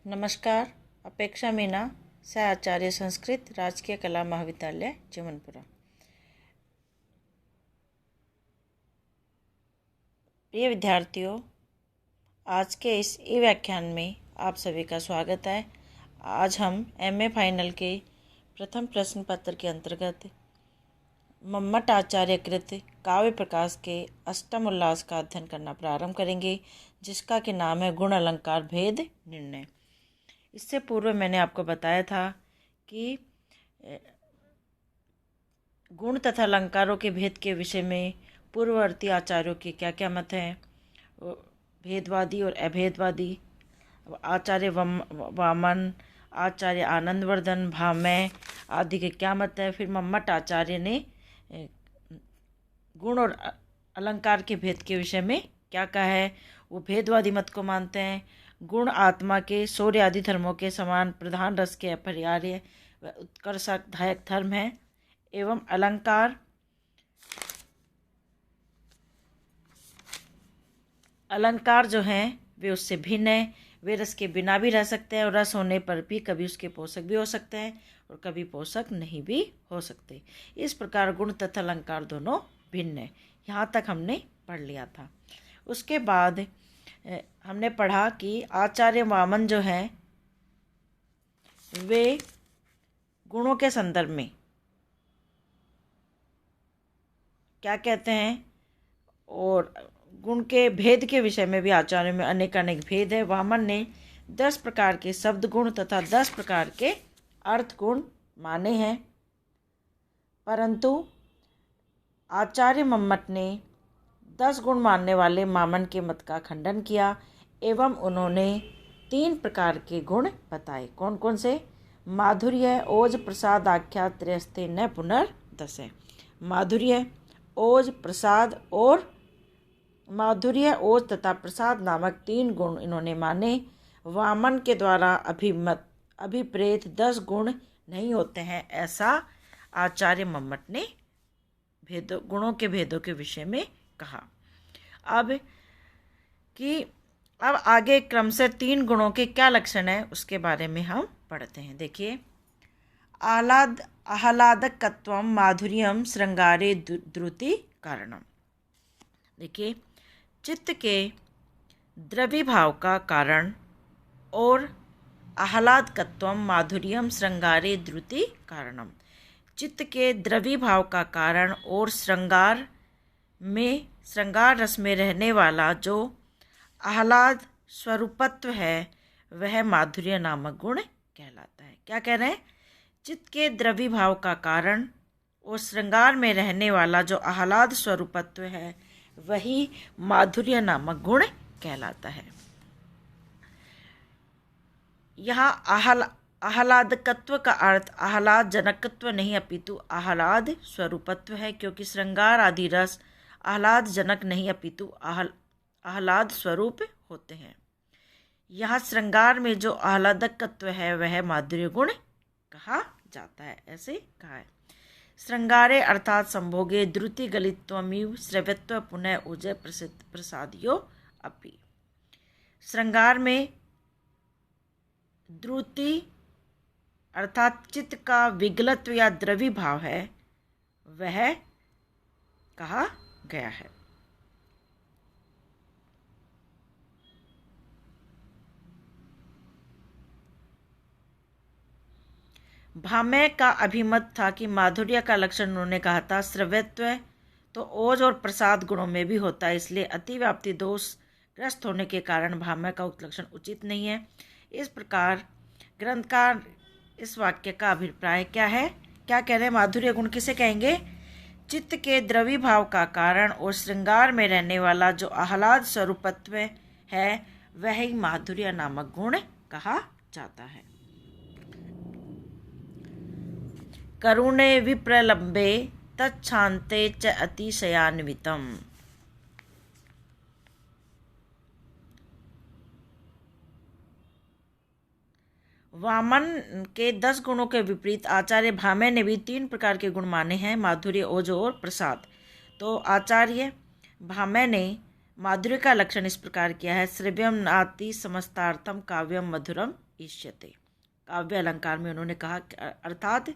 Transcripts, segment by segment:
नमस्कार। अपेक्षा मीना, सह आचार्य संस्कृत, राजकीय कला महाविद्यालय चिमनपुरा। प्रिय विद्यार्थियों, आज के इस ई व्याख्यान में आप सभी का स्वागत है। आज हम एमए फाइनल के प्रथम प्रश्न पत्र के अंतर्गत मम्मट आचार्य कृत काव्य प्रकाश के अष्टम उल्लास का अध्ययन करना प्रारंभ करेंगे, जिसका कि नाम है गुण अलंकार भेद निर्णय। इससे पूर्व मैंने आपको बताया था कि गुण तथा अलंकारों के भेद के विषय में पूर्ववर्ती आचार्यों के क्या क्या मत हैं, भेदवादी और अभेदवादी। आचार्य वामन, आचार्य आनंदवर्धन, भामह आदि के क्या मत है। फिर मम्मट आचार्य ने गुण और अलंकार के भेद के विषय में क्या कहा है। वो भेदवादी मत को मानते हैं। गुण आत्मा के शौर्य आदि धर्मों के समान प्रधान रस के अपरिहार्य व उत्कर्षदायक धर्म है, एवं अलंकार जो हैं वे उससे भिन्न है। वे रस के बिना भी रह सकते हैं और रस होने पर भी कभी उसके पोषक भी हो सकते हैं और कभी पोषक नहीं भी हो सकते। इस प्रकार गुण तथा अलंकार दोनों भिन्न है। यहाँ तक हमने पढ़ लिया था। उसके बाद हमने पढ़ा कि आचार्य वामन जो हैं वे गुणों के संदर्भ में क्या कहते हैं, और गुण के भेद के विषय में भी आचार्यों में अनेक भेद है। वामन ने 10 प्रकार के शब्द गुण तथा 10 प्रकार के अर्थ गुण माने हैं, परंतु आचार्य मम्मट ने 10 गुण मानने वाले वामन के मत का खंडन किया एवं उन्होंने 3 प्रकार के गुण बताए। कौन कौन से? माधुर्य, ओज, प्रसाद, आख्या, त्रयस्ते न पुनर्दश है। माधुर्य, ओज, प्रसाद और माधुर्य, ओज तथा प्रसाद नामक 3 गुण इन्होंने माने। वामन के द्वारा अभिप्रेत 10 गुण नहीं होते हैं, ऐसा आचार्य मम्मट ने गुणों के भेदों के विषय में कहा। अब आगे क्रम से 3 गुणों के क्या लक्षण है उसके बारे में हम पढ़ते हैं। देखिए, आह्लादकत्वम, माधुर्यम, श्रृंगारे द्रुति कारणम। देखिए, चित्त के द्रव्यभाव का कारण और आह्लादकत्वम, माधुर्यम, श्रृंगारे द्रुति कारणम। चित्त के द्रव्यभाव का कारण और श्रृंगार रस में रहने वाला जो आह्लाद स्वरूपत्व है वह माधुर्य नामक गुण कहलाता है। क्या कह रहे हैं? चित्त के द्रव्यभाव का कारण और श्रृंगार में रहने वाला जो आह्लाद स्वरूपत्व है वही माधुर्य नामक गुण कहलाता है। यहाँ आह्लादकत्व का अर्थ आह्लाद जनकत्व नहीं अपितु आह्लाद स्वरूपत्व है, क्योंकि श्रृंगार आदि रस आह्लाद जनक नहीं अपितु आह्लाद स्वरूप होते हैं। यहाँ श्रृंगार में जो आह्लादकत्व है वह माधुर्य गुण कहा जाता है। ऐसे कहा है। श्रृंगारे अर्थात संभोगे द्रुति गलित्वमिव श्रव्यत्व पुनः ऊर्जा प्रसादियो अपि। श्रृंगार में द्रुति अर्थात चित्त का विगलत्व या द्रव्य भाव है वह कहा गया है। भामह का अभिमत था कि माधुर्य का लक्षण उन्होंने कहा था श्रव्यत्व, तो ओज और प्रसाद गुणों में भी होता है, इसलिए अतिव्याप्ति दोष ग्रस्त होने के कारण भामह का उक्त लक्षण उचित नहीं है। इस प्रकार ग्रंथकार इस वाक्य का अभिप्राय क्या है? क्या कह रहे हैं? माधुर्य गुण किसे कहेंगे? चित्त के द्रव्य भाव का कारण और श्रृंगार में रहने वाला जो आह्लाद स्वरूपत्व है वह ही माधुर्य नामक गुण कहा जाता है। करुणे विप्रलंबे तच्छांते च अतिशयान्वितम। वामन के 10 गुणों के विपरीत आचार्य भामह ने भी 3 प्रकार के गुण माने हैं, माधुर्य, ओज और प्रसाद। तो आचार्य भामह ने माधुर्य का लक्षण इस प्रकार किया है, श्रव्यम नाति समस्तार्थम काव्यम मधुरम इष्यते। काव्य अलंकार में उन्होंने कहा, अर्थात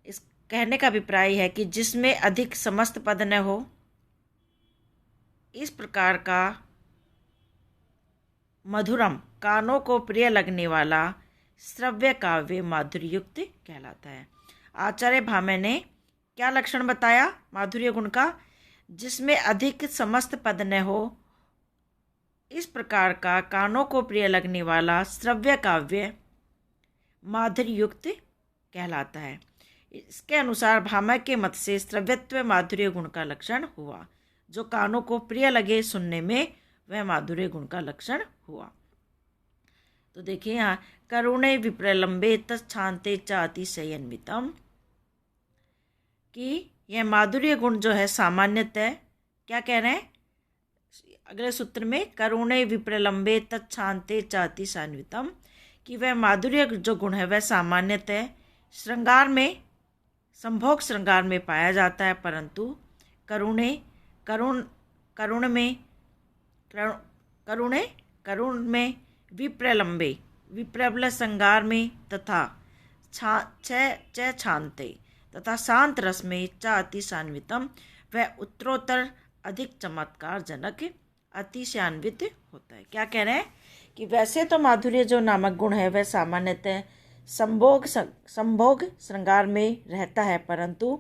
इस कहने का अभिप्राय है कि जिसमें अधिक समस्त पद न हो, इस प्रकार का मधुरम कानों को प्रिय लगने वाला श्रव्य काव्य माधुर्य युक्त कहलाता है। आचार्य भामह ने क्या लक्षण बताया माधुर्य गुण का? जिसमें अधिक समस्त पद न हो, इस प्रकार का कानों को प्रिय लगने वाला श्रव्य काव्य माधुर्य युक्त कहलाता है। इसके अनुसार भामह के मत से श्रव्यत्व माधुर्य गुण का लक्षण हुआ। जो कानों को प्रिय लगे सुनने में, वह माधुर्य गुण का लक्षण हुआ। तो देखिए यहाँ, करुणे विप्रलंबे तच्छांते च अतिशयन्वितम, कि यह माधुर्य गुण जो है सामान्यतः, क्या कह रहे हैं अगले सूत्र में, करुणे विप्रलंबे तच्छांते च अतिशयन्वितम, कि वह माधुर्य जो गुण है वह सामान्यतः श्रृंगार में, संभोग श्रृंगार में पाया जाता है, परंतु करुण में विप्रलंबे विप्रबल श्रृंगार में तथा छांते तथा शांत रस में च अतिशान्वितम, वह उत्तरोत्तर अधिक चमत्कार जनक अतिशान्वित होता है। क्या कह रहे हैं कि वैसे तो माधुर्य जो नामक गुण है वह सामान्यतः संभोग श्रृंगार में रहता है, परंतु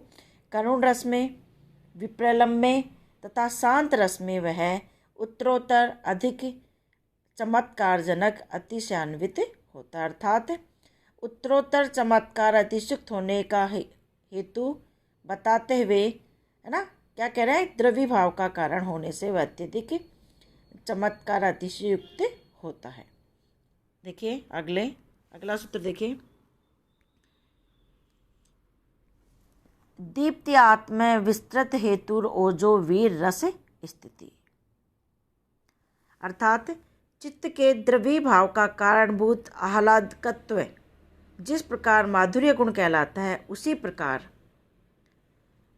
करुण रस में, विप्रलंब में तथा शांत रस में वह उत्तरोत्तर अधिक चमत्कारजनक अतिशान्वित होता है। अर्थात उत्तरोत्तर चमत्कार अतिशुक्त होने का हेतु बताते हुए, है ना, क्या कह रहे हैं, द्रव्य भाव का कारण होने से वह अत्यधिक चमत्कार अतिशयुक्त होता है। देखिए अगला सूत्र देखिए, दीप्ति आत्म विस्तृत हेतुर ओजो वीर रस स्थिति। अर्थात चित्त के द्रव्य भाव का कारणभूत आह्लादकत्व जिस प्रकार माधुर्य गुण कहलाता है, उसी प्रकार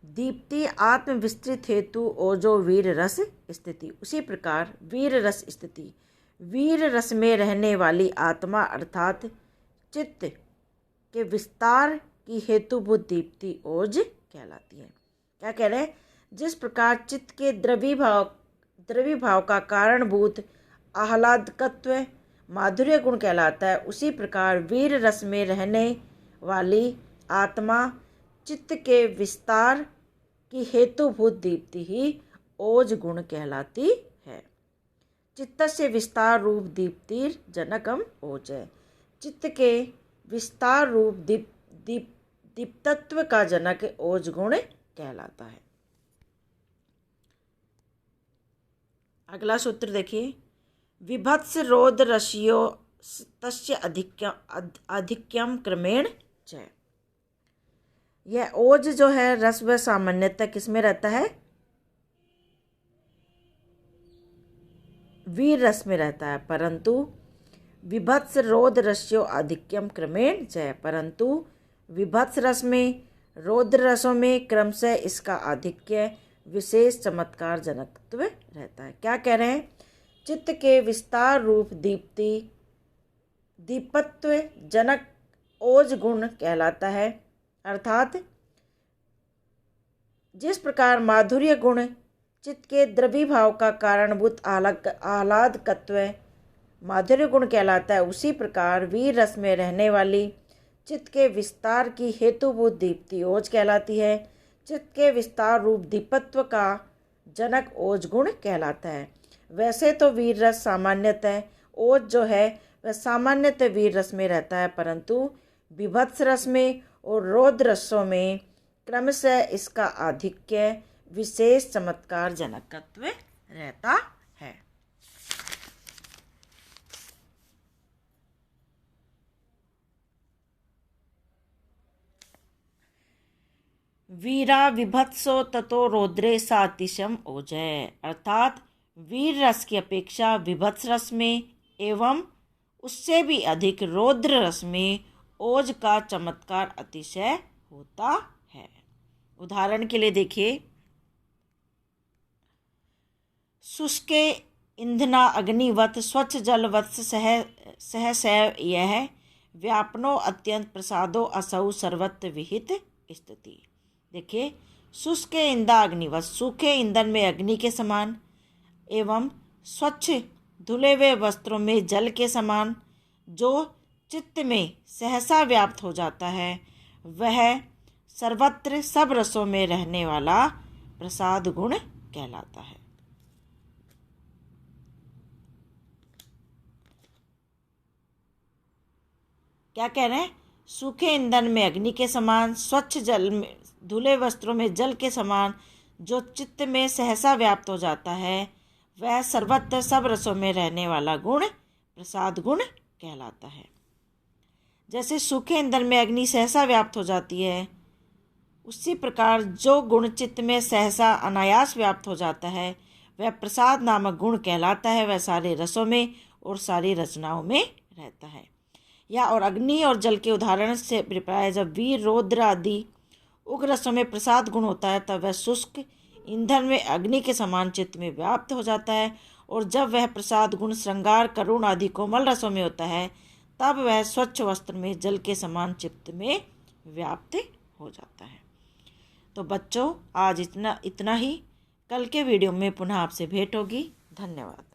दीप्ति आत्म विस्तृत हेतु ओजो वीर रस स्थिति, उसी प्रकार वीर रस स्थिति, वीर रस में रहने वाली आत्मा अर्थात चित्त के विस्तार की हेतुभूत दीप्ति ओज कहलाती है। क्या कह रहे हैं, जिस प्रकार चित्त के द्रव्य भाव का कारणभूत आह्लादकत्व माधुर्य गुण कहलाता है, उसी प्रकार वीर रस में रहने वाली आत्मा चित्त के विस्तार की हेतुभूत दीप्ति ही ओज गुण कहलाती है। चित्तस्य विस्तार रूप दीप्तिर जनकम ओज है। चित्त के विस्तार रूप दीप्तत्व का जनक ओज गुण कहलाता है। अगला सूत्र देखिए, विभत्स रोद रशियो तस्य अधिक्यम क्रमेण च। यह ओज जो है रस वह सामान्यतः किसमें रहता है, वीर रस में रहता है, परंतु विभत्स रोद रस्यो आधिक्यम क्रमेण च, परंतु विभत्स रस में, रौद्र रसों में क्रमशः इसका आधिक्य विशेष चमत्कार जनकत्व रहता है। क्या कह रहे हैं, चित्त के विस्तार रूप दीपत्व जनक ओज गुण कहलाता है। अर्थात जिस प्रकार माधुर्य गुण चित्त के द्रव्य भाव का कारणभूत आह्लादकत्व माधुर्य गुण कहलाता है, उसी प्रकार वीर रस में रहने वाली चित्त के विस्तार की हेतुभूत दीप्ति ओज कहलाती है। चित्त के विस्तार रूप दीपत्व का जनक ओज गुण कहलाता है। वैसे तो वीर रस सामान्यतः ओज जो है वह सामान्यतः वीर रस में रहता है, परंतु विभत्स रस में और रौद्र रसों में क्रमशः इसका आधिक्य विशेष चमत्कार जनकत्व रहता है। वीरा विभत्सो ततो रौद्रे सातिशम ओजय। अर्थात वीर रस की अपेक्षा विभत्स रस में एवं उससे भी अधिक रौद्र रस में ओज का चमत्कार अतिशय होता है। उदाहरण के लिए देखिए, शुष्के इंधना अग्निवत स्वच्छ जलवत् सहसैव यह व्यापनो अत्यंत प्रसादो असौ सर्वत्र विहित स्थिति। देखिए, शुष्क इंदा अग्निवत, सूखे ईंधन में अग्नि के समान, एवं स्वच्छ धुले हुए वस्त्रों में जल के समान, जो चित्त में सहसा व्याप्त हो जाता है, वह सर्वत्र सब रसों में रहने वाला प्रसाद गुण कहलाता है। क्या कह रहे हैं? सूखे ईंधन में अग्नि के समान, स्वच्छ जल में धुले वस्त्रों में जल के समान, जो चित्त में सहसा व्याप्त हो जाता है, वह सर्वत्र सब रसों में रहने वाला गुण प्रसाद गुण कहलाता है। जैसे सूखे ईंधन में अग्नि सहसा व्याप्त हो जाती है, उसी प्रकार जो गुण चित्त में सहसा अनायास व्याप्त हो जाता है, वह प्रसाद नामक गुण कहलाता है। वह सारे रसों में और सारी रचनाओं में रहता है। या और अग्नि और जल के उदाहरण से अभिप्राय, जब वीर रौद्र आदि उग्र रसों में प्रसाद गुण होता है, तब वह शुष्क ईंधन में अग्नि के समान चित्त में व्याप्त हो जाता है। और जब वह प्रसाद गुण श्रृंगार करुण आदि कोमल रसों में होता है, तब वह स्वच्छ वस्त्र में जल के समान चित्त में व्याप्त हो जाता है। तो बच्चों, आज इतना ही। कल के वीडियो में पुनः आपसे भेंट होगी। धन्यवाद।